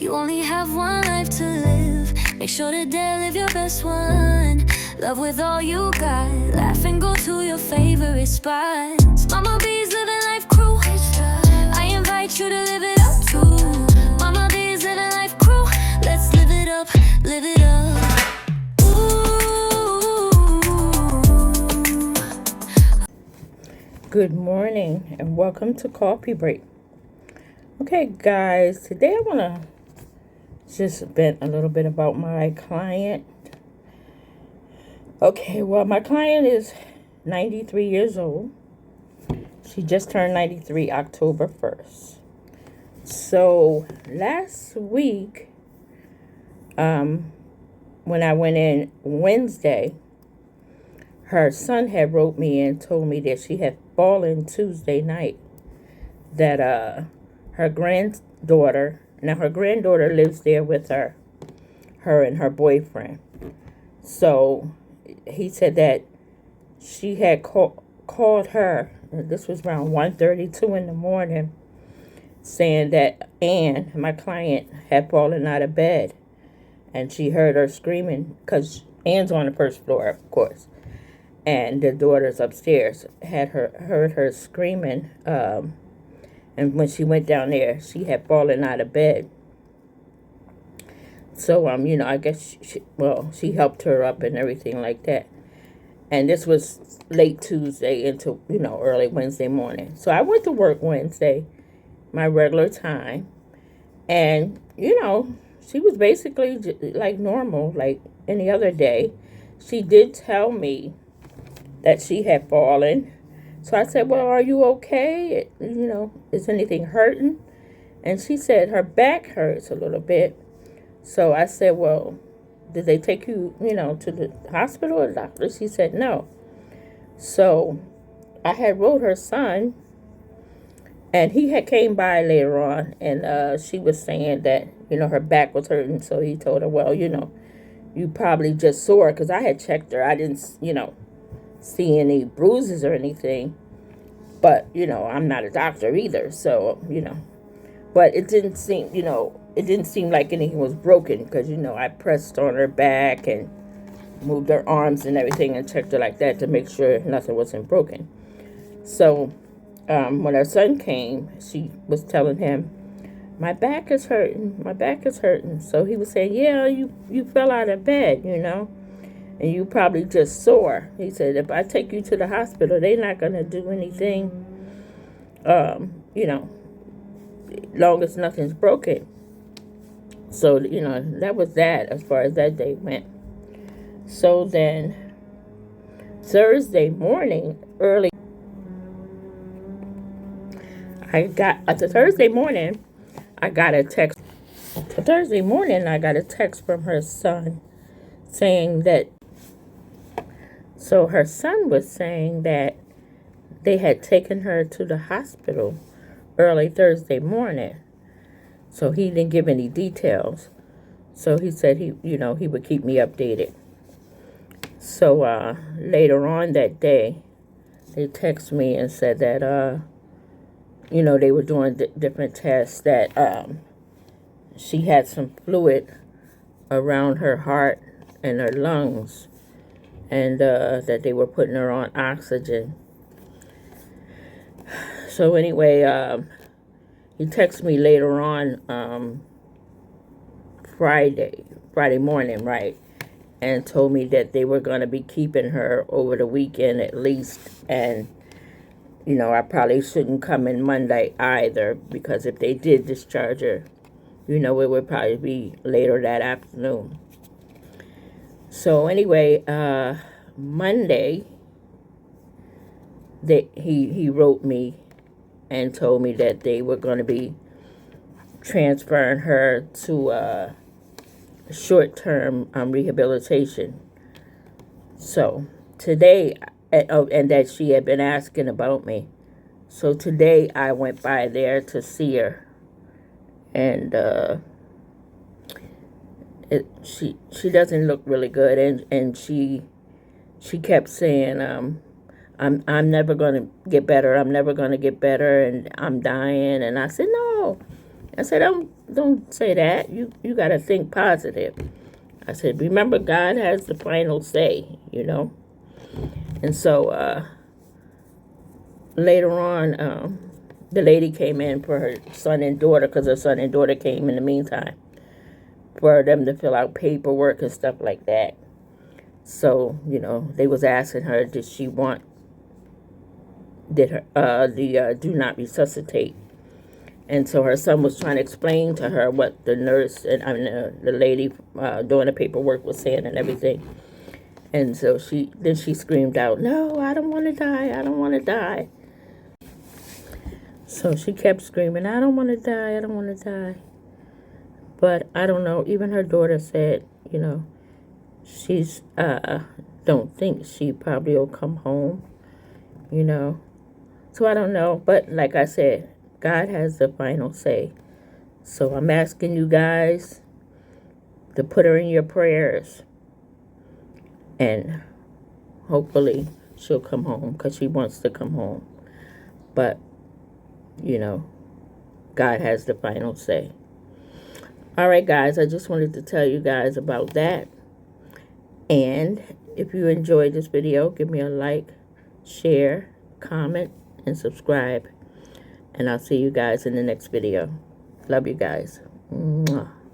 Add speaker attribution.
Speaker 1: You only have one life to live. Make sure today live your best one. Love with all you got. Laugh and go to your favorite spots. Mama B's living life crew. I invite you to live it up too. Mama B's living life crew. Let's live it up, live it up.
Speaker 2: Good morning and welcome to Coffee Break. Okay guys, today I want to just vent a little bit about my client. Okay, well, my client is 93 years old. She just turned 93 October 1st. So last week, when I went in Wednesday, her son had wrote me and told me that she had fallen Tuesday night. That her granddaughter lives there with her and her boyfriend. So he said that she had called her, and this was around 1:32 in the morning, saying that Ann, my client, had fallen out of bed. And she heard her screaming, because Ann's on the first floor, of course. And the daughter's upstairs, heard her screaming, and when she went down there, she had fallen out of bed. So, I guess, she helped her up and everything like that. And this was late Tuesday into, early Wednesday morning. So I went to work Wednesday, my regular time. And, she was basically like normal, like any other day. She did tell me that she had fallen. So I said, well, are you okay? Is anything hurting? And she said her back hurts a little bit. So I said, well, did they take you, to the hospital or the doctor? She said no. So I had wrote her son, and he had came by later on, and she was saying that, her back was hurting. So he told her, well, you probably just sore, because I had checked her. I didn't, see any bruises or anything. But, I'm not a doctor either. So, but it didn't seem, it didn't seem like anything was broken, because, I pressed on her back and moved her arms and everything and checked her like that to make sure nothing wasn't broken. So when her son came, she was telling him, my back is hurting. My back is hurting. So he was saying, yeah, you fell out of bed, and you probably just sore. He said, if I take you to the hospital, they're not going to do anything, long as nothing's broken. So, that was that as far as that day went. So then Thursday morning, early, I got a text. Thursday morning, I got a text from her son saying that, so her son was saying that they had taken her to the hospital early Thursday morning. So he didn't give any details. So he said he would keep me updated. So later on that day, they texted me and said that, they were doing different tests, that she had some fluid around her heart and her lungs, and that they were putting her on oxygen. So anyway, he texted me later on Friday morning, right, and told me that they were going to be keeping her over the weekend at least, and I probably shouldn't come in Monday either, because if they did discharge her, it would probably be later that afternoon. So anyway, Monday, he wrote me and told me that they were going to be transferring her to short-term rehabilitation. So today, and that she had been asking about me. So today I went by there to see her, and she doesn't look really good, and she kept saying, I'm never gonna get better. I'm never gonna get better, and I'm dying. And I said, no. I said, don't say that. You got to think positive. I said, remember, God has the final say, you know. And so later on, the lady came in for her son and daughter, because her son and daughter came in the meantime, for them to fill out paperwork and stuff like that. So, you know, they was asking her, did she want, did her the do not resuscitate. And so her son was trying to explain to her what the nurse and the lady doing the paperwork was saying and everything. And so she screamed out, "No, I don't want to die. I don't want to die." So she kept screaming, "I don't want to die. I don't want to die." But I don't know. Even her daughter said, you know, she's don't think she probably will come home, you know. So I don't know. But like I said, God has the final say. So I'm asking you guys to put her in your prayers. And hopefully she'll come home, because she wants to come home. But, you know, God has the final say. All right, guys, I just wanted to tell you guys about that. And if you enjoyed this video, give me a like, share, comment, and subscribe. And I'll see you guys in the next video. Love you guys. Mwah.